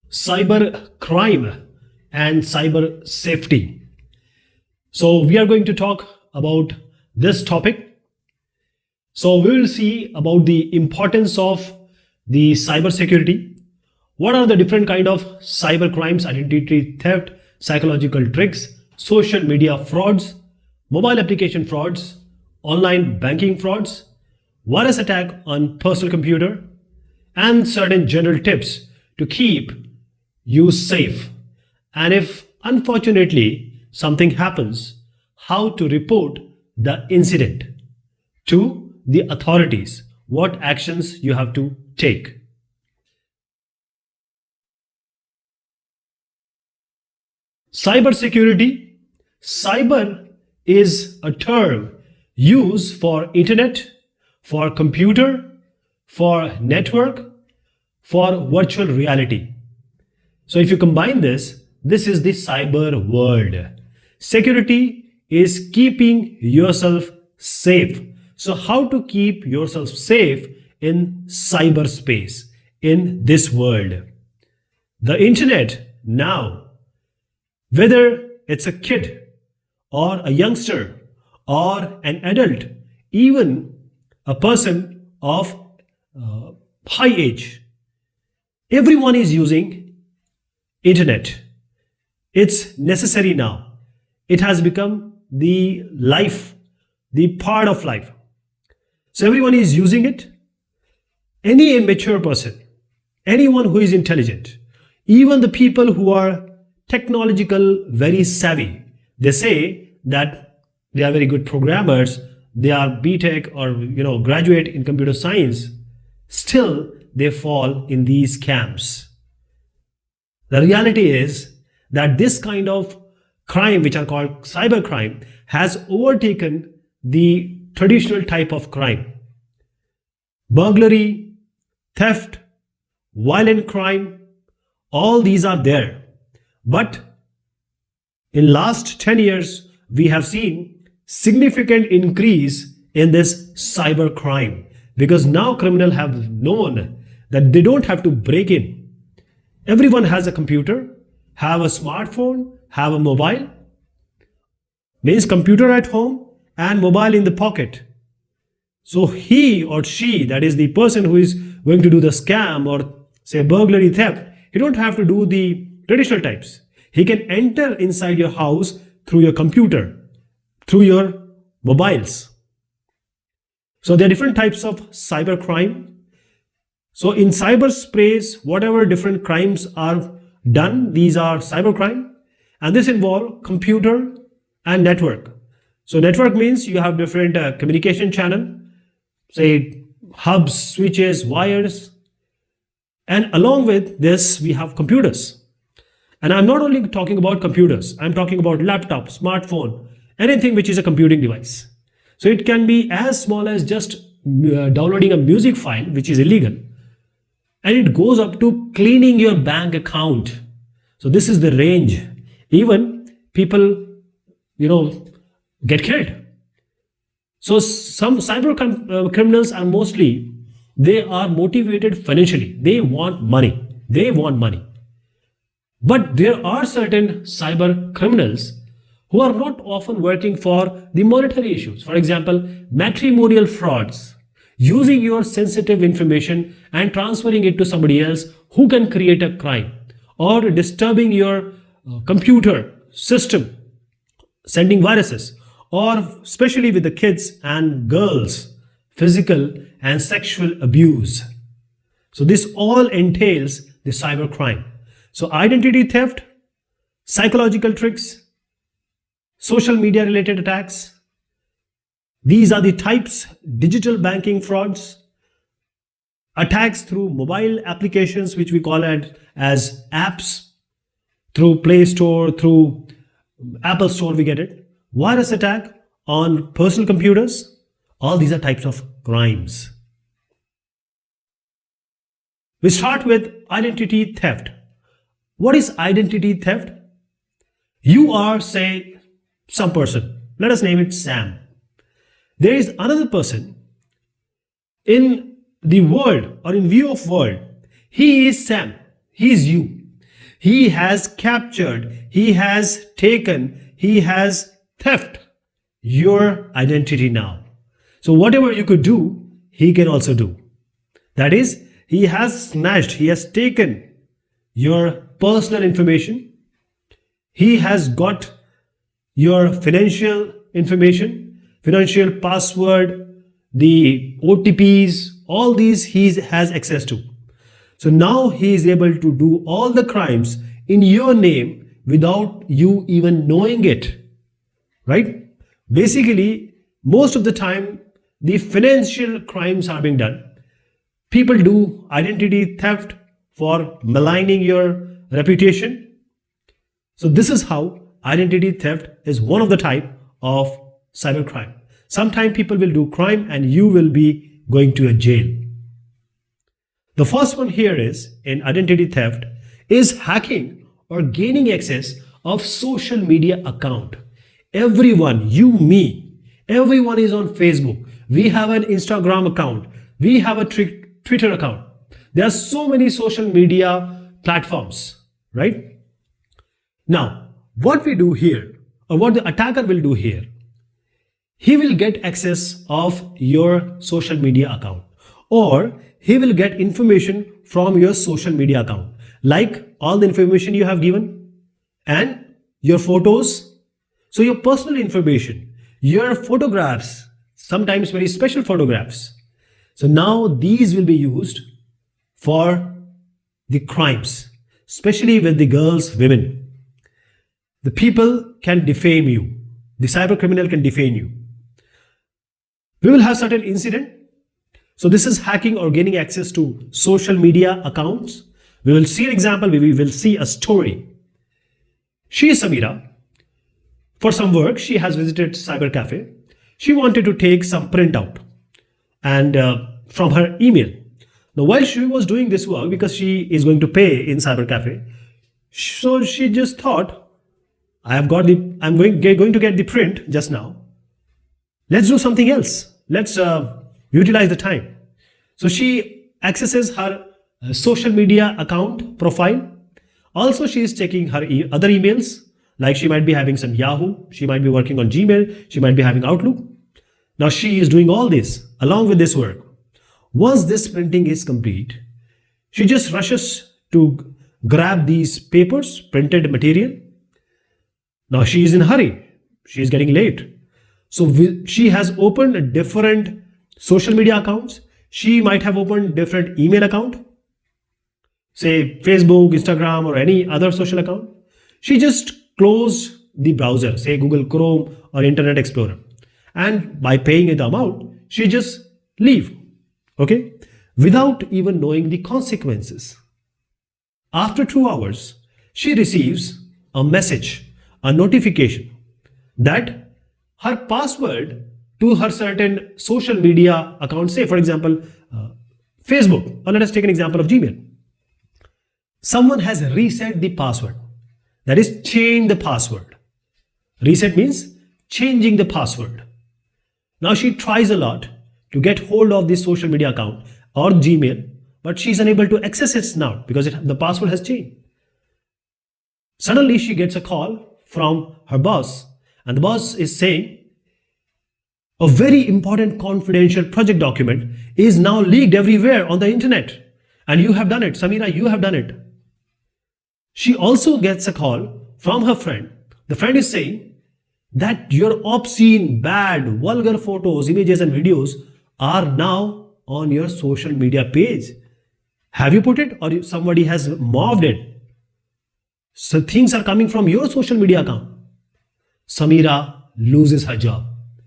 cyber crime and cyber safety. So we are going to talk about this topic. So we will see about the importance of the cyber security. What are the different kind of cyber crimes: identity theft, psychological tricks, social media frauds, mobile application frauds, online banking frauds, virus attack on personal computer, and certain general tips to keep you safe. And if unfortunately something happens, how to report the incident to the authorities, what actions you have to take. Cybersecurity. Cyber is a term used for internet, for computer, for network, for virtual reality. So if you combine this is the cyber world. Security is keeping yourself safe. So how to keep yourself safe in cyberspace, in this world? The internet now, whether it's a kid or a youngster or an adult, even a person of high age, everyone is using internet. It's necessary now. It has become the life, the part of life. So everyone is using it. Any mature person, anyone who is intelligent, even the people who are technological, very savvy, they say that they are very good programmers, they are BTech or graduate in computer science, still they fall in these scams. The reality is that this kind of crime, which are called cybercrime, has overtaken the traditional type of crime. Burglary, theft, violent crime, all these are there. But in last 10 years, we have seen significant increase in this cyber crime, because now criminals have known that they don't have to break in. Everyone has a computer, have a smartphone, have a mobile. Means computer at home and mobile in the pocket. So he or she, that is the person who is going to do the scam or say burglary, theft, he don't have to do the traditional types. He can enter inside your house through your computer, through your mobiles. So there are different types of cyber crime. So in cyberspace, whatever different crimes are done, these are cyber crime, and this involve computer and network. So network means you have different communication channel, say hubs, switches, wires, and along with this we have computers. And I'm not only talking about computers, I'm talking about laptop, smartphone, anything which is a computing device. So it can be as small as just downloading a music file, which is illegal, and it goes up to cleaning your bank account. So this is the range. Even people, get killed. So some cyber criminals are mostly, they are motivated financially. They want money. But there are certain cyber criminals who are not often working for the monetary issues. For example, matrimonial frauds, using your sensitive information and transferring it to somebody else who can create a crime, or disturbing your computer system, sending viruses, or especially with the kids and girls, physical and sexual abuse. So this all entails the cyber crime. So identity theft, psychological tricks, social media related attacks, these are the types. Digital banking frauds, attacks through mobile applications, which we call it as apps, through Play Store, through Apple Store, we get it. Virus attack on personal computers, all these are types of crimes. We start with identity theft. What is identity theft? You are, say, some person. Let us name it Sam. There is another person in the world or in view of world. He is Sam. He is you. He has captured, he has taken, he has theft your identity now. So whatever you could do, he can also do. That is, he has snatched, he has taken your personal information. He has got your financial information, financial password, the OTPs, all these he has access to. So now he is able to do all the crimes in your name without you even knowing it, right? Basically, most of the time, the financial crimes are being done. People do identity theft for maligning your reputation. So this is how identity theft is one of the type of cybercrime. Sometimes people will do crime and you will be going to a jail. The first one here is in identity theft is hacking or gaining access of social media account. Everyone, you, me, everyone is on Facebook. We have an Instagram account. We have a Twitter account. There are so many social media platforms, right? Now, what we do here, or what the attacker will do here, he will get access of your social media account, or he will get information from your social media account, like all the information you have given and your photos. So your personal information, your photographs, sometimes very special photographs. So now these will be used for the crimes, especially with the girls, women. The people can defame you. The cyber criminal can defame you. We will have certain incident. So this is hacking or gaining access to social media accounts. We will see an example. We will see a story. She is Samira. For some work, she has visited cyber cafe. She wanted to take some printout and from her email. Now, while she was doing this work, because she is going to pay in cyber cafe, so she just thought, I'm going to get the print just now. Let's do something else. Let's utilize the time. So she accesses her social media account profile. Also, she is checking her other emails. Like she might be having some Yahoo, she might be working on Gmail, she might be having Outlook. Now she is doing all this along with this work. Once this printing is complete, she just rushes to grab these papers, printed material. Now she is in a hurry. She is getting late. So she has opened different social media accounts. She might have opened different email account, say Facebook, Instagram, or any other social account. She just closed the browser, say Google Chrome or Internet Explorer. And by paying the amount, she just leave, okay? Without even knowing the consequences. After 2 hours, she receives a message, a notification that her password to her certain social media account, say for example, Facebook, or let us take an example of Gmail. Someone has reset the password. That is, change the password. Reset means changing the password. Now she tries a lot to get hold of this social media account or Gmail, but she is unable to access it now because the password has changed. Suddenly she gets a call from her boss, and the boss is saying, a very important confidential project document is now leaked everywhere on the internet. And you have done it, Samira, you have done it. She also gets a call from her friend. The friend is saying that your obscene, bad, vulgar photos, images and videos are now on your social media page. Have you put it or somebody has mobbed it? So things are coming from your social media account. Samira loses her job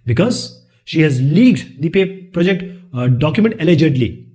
because she has leaked the project document allegedly.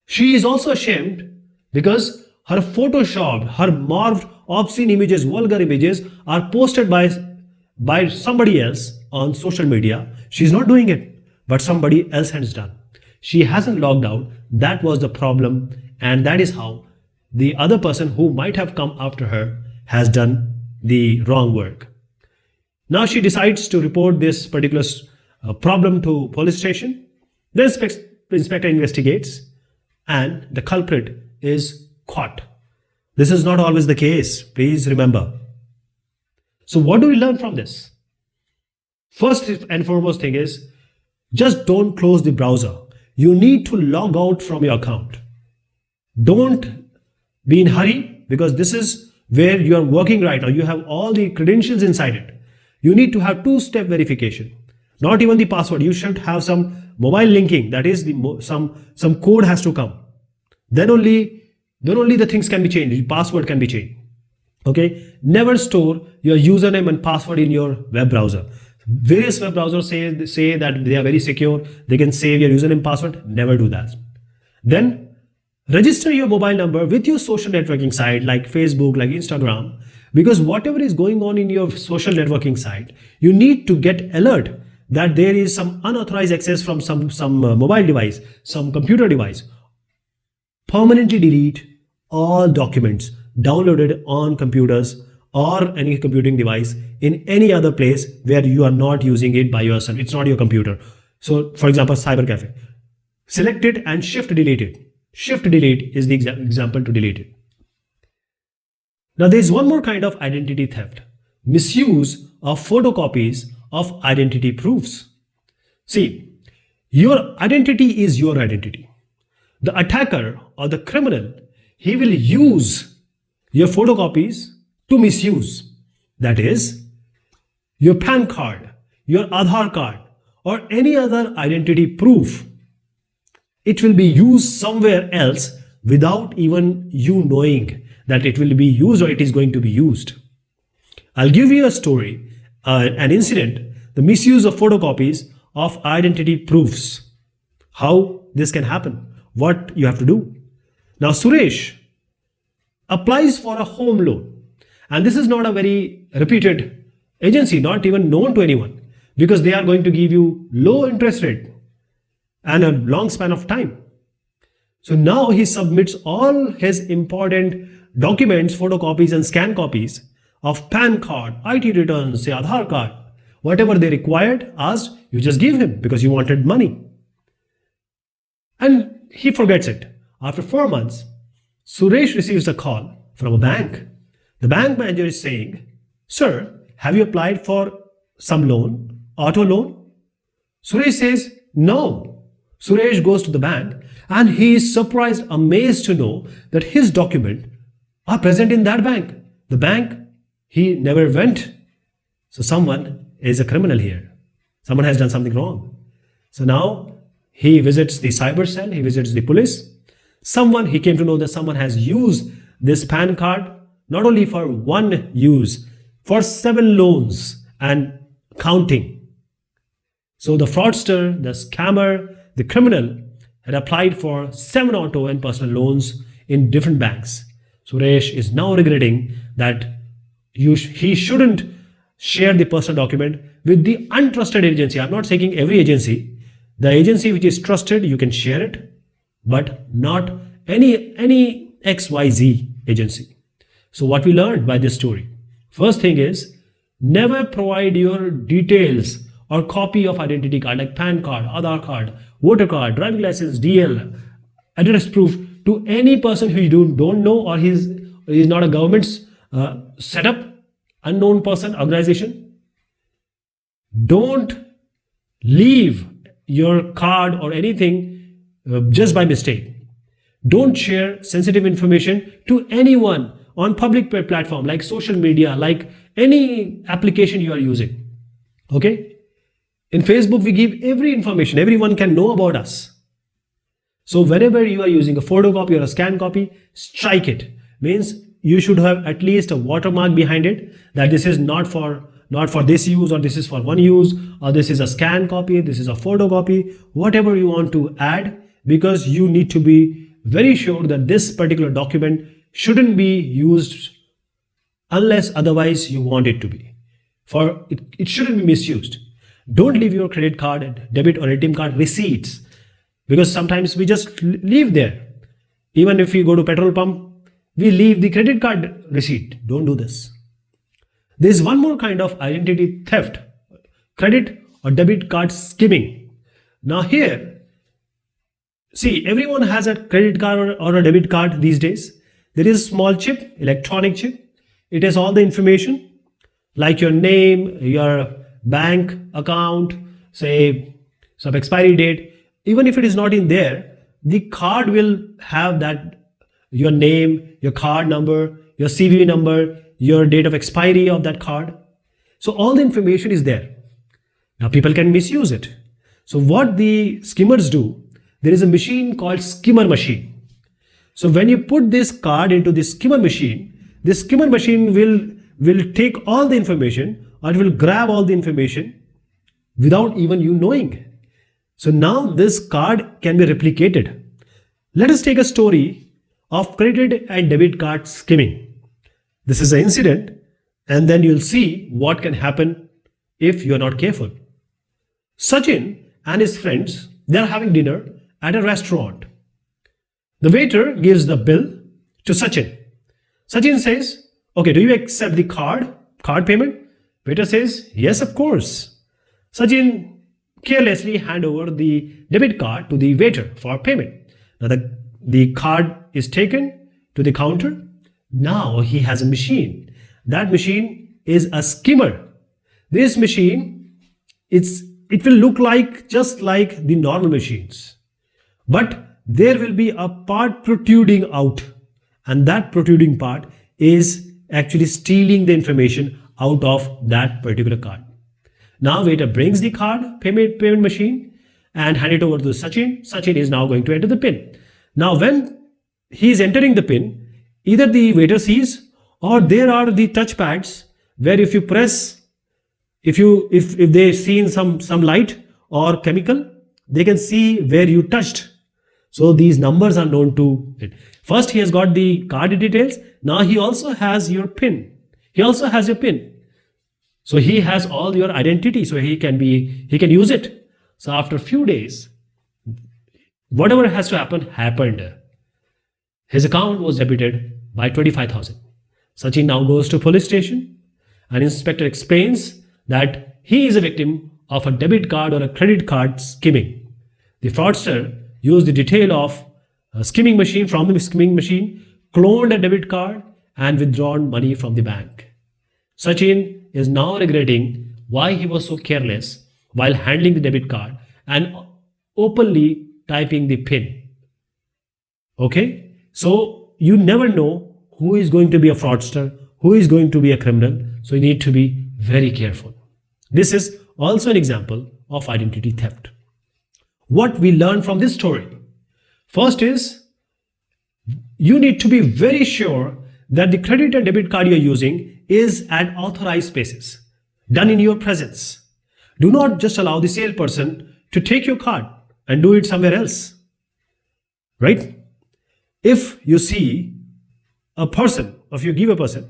She is also ashamed because her photoshopped, her morphed, obscene images, vulgar images are posted by somebody else on social media. She's not doing it, but somebody else has done. She hasn't logged out. That was the problem, and that is how the other person who might have come after her has done the wrong work. Now she decides to report this particular problem to police station. The inspector investigates and the culprit is caught. This is not always the case. Please remember. So what do we learn from this? First and foremost thing is, just don't close the browser. You need to log out from your account. Don't be in hurry, because this is where you are working right now. You have all the credentials inside it. You need to have two-step verification. Not even the password. You should have some mobile linking. That is, some code has to come. Then only the things can be changed. The password can be changed. Okay. Never store your username and password in your web browser. Various web browsers say that they are very secure. They can save your username and password. Never do that. Then register your mobile number with your social networking site like Facebook, like Instagram, because whatever is going on in your social networking site, you need to get alert that there is some unauthorized access from some mobile device, some computer device. Permanently delete all documents downloaded on computers or any computing device in any other place where you are not using it by yourself. It's not your computer. So for example, cybercafe. Select it and shift delete it. Shift delete is the example to delete it. Now there is one more kind of identity theft. Misuse of photocopies of identity proofs. See, your identity is your identity. The attacker or the criminal, he will use your photocopies to misuse. That is, your PAN card, your Aadhaar card, or any other identity proof. It will be used somewhere else without even you knowing that it will be used or it is going to be used. I'll give you a story, an incident, the misuse of photocopies of identity proofs. How this can happen, what you have to do. Now Suresh applies for a home loan, and this is not a very reputed agency, not even known to anyone, because they are going to give you low interest rate and a long span of time. So now he submits all his important documents, photocopies and scan copies of PAN card, IT returns, say Aadhaar card, whatever they required, asked, you just give him because you wanted money. And he forgets it. After 4 months, Suresh receives a call from a bank. The bank manager is saying, sir, have you applied for some loan, auto loan? Suresh says, no. Suresh goes to the bank and he is surprised, amazed to know that his documents are present in that bank. The bank, he never went. So someone is a criminal here. Someone has done something wrong. So now he visits the cyber cell, he visits the police. He came to know that someone has used this PAN card not only for one use, for 7 loans and counting. So the fraudster, the scammer, the criminal had applied for 7 auto and personal loans in different banks. Suresh is now regretting that he shouldn't share the personal document with the untrusted agency. I'm not saying every agency. The agency which is trusted, you can share it, but not any XYZ agency. So what we learned by this story, first thing is, never provide your details or copy of identity card like PAN card, Aadhaar card, voter card, driving license, DL, address proof to any person who you don't know, or he's not a government's setup, unknown person, organization. Don't leave your card or anything just by mistake. Don't share sensitive information to anyone on public platform like social media, like any application you are using. Okay? In Facebook, we give every information. Everyone can know about us. So whenever you are using a photocopy or a scan copy, strike it. Means you should have at least a watermark behind it that this is not for this use, or this is for one use, or this is a scan copy, this is a photocopy, whatever you want to add, because you need to be very sure that this particular document shouldn't be used unless otherwise you want it to be. For it shouldn't be misused. Don't leave your credit card, debit or ATM card receipts, because sometimes we just leave there. Even if we go to petrol pump, we leave the credit card receipt. Don't do this. There is one more kind of identity theft, credit or debit card skimming. Now here, see, everyone has a credit card or a debit card these days. there is a small chip, electronic chip. It has all the information like your name, your bank account, say some expiry date. Even if it is not in there, the card will have that, your name, your card number, your CVV number, your date of expiry of that card. So all the information is there. Now people can misuse it. So what the skimmers do, there is a machine called skimmer machine. So when you put this card into the skimmer machine will take all the information, or it will grab all the information without even you knowing. So now this card can be replicated. Let us take a story of credit and debit card skimming. This is an incident, and then you'll see what can happen if you're not careful. Sachin and his friends, they're having dinner at a restaurant. The waiter gives the bill to Sachin. Sachin says, okay, do you accept the card payment? Waiter says, yes, of course. Sachin carelessly hand over the debit card to the waiter for payment. Now the card is taken to the counter. Now he has a machine. That machine is a skimmer. This machine, it will look like just like the normal machines, but there will be a part protruding out, and that protruding part is actually stealing the information out of that particular card. Now waiter brings the card payment machine and hand it over to Sachin. Sachin is now going to enter the pin. Now when he is entering the pin, either the waiter sees, or there are the touch pads where if you press, if they see some light or chemical, they can see where you touched. So these numbers are known to it. First he has got the card details. Now he also has your pin. He also has your pin. So he has all your identity. So he can use it. So after a few days, whatever has to happen happened. His account was debited by 25,000. Sachin now goes to police station, and inspector explains that he is a victim of a debit card or a credit card skimming. The fraudster used the detail of a skimming machine, from the skimming machine, cloned a debit card and withdrawn money from the bank. Sachin is now regretting why he was so careless while handling the debit card and openly typing the PIN. Okay, so you never know who is going to be a fraudster, who is going to be a criminal. So you need to be very careful. This is also an example of identity theft. What we learn from this story? First is, you need to be very sure that the credit and debit card you're using is at authorized spaces, done in your presence. Do not just allow the salesperson to take your card and do it somewhere else. Right? If you see a person, if you give a person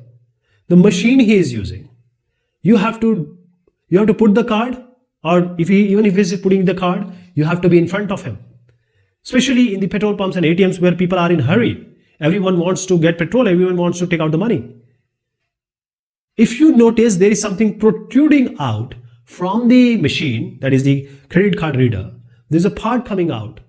the machine he is using, you have to put the card, or even if he's putting the card, you have to be in front of him. Especially in the petrol pumps and ATMs where people are in a hurry. Everyone wants to get petrol, everyone wants to take out the money. If you notice there is something protruding out from the machine, that is the credit card reader, there's a part coming out.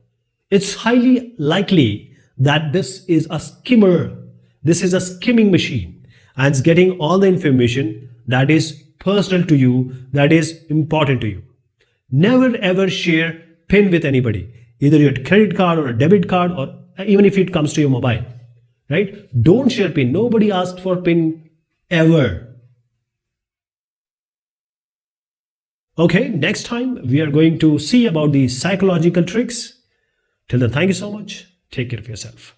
It's highly likely that this is a skimmer. This is a skimming machine, and it's getting all the information that is personal to you, that is important to you. Never ever share PIN with anybody, either your credit card or a debit card, or even if it comes to your mobile, right? Don't share PIN. Nobody asked for PIN ever. Okay, next time we are going to see about the psychological tricks. Till then, thank you so much. Take care of yourself.